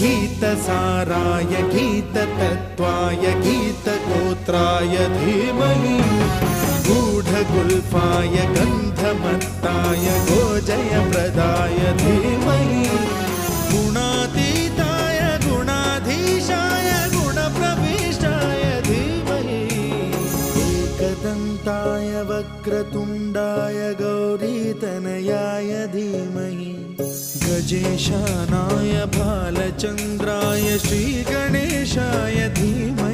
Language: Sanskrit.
गीतसाराय गीततत्त्वाय गीतगोत्राय धीमहि गूढगुल्फाय गन्धमत्ताय गोजयप्रदाय धीमहि गुणातीताय गुणाधीशाय गुणप्रविष्टाय धीमहि एकदन्ताय वक्रतुण्डाय गौरीतनयाय धीमहि गजेशानाय भालचन्द्राय श्रीगणेशाय धीमहि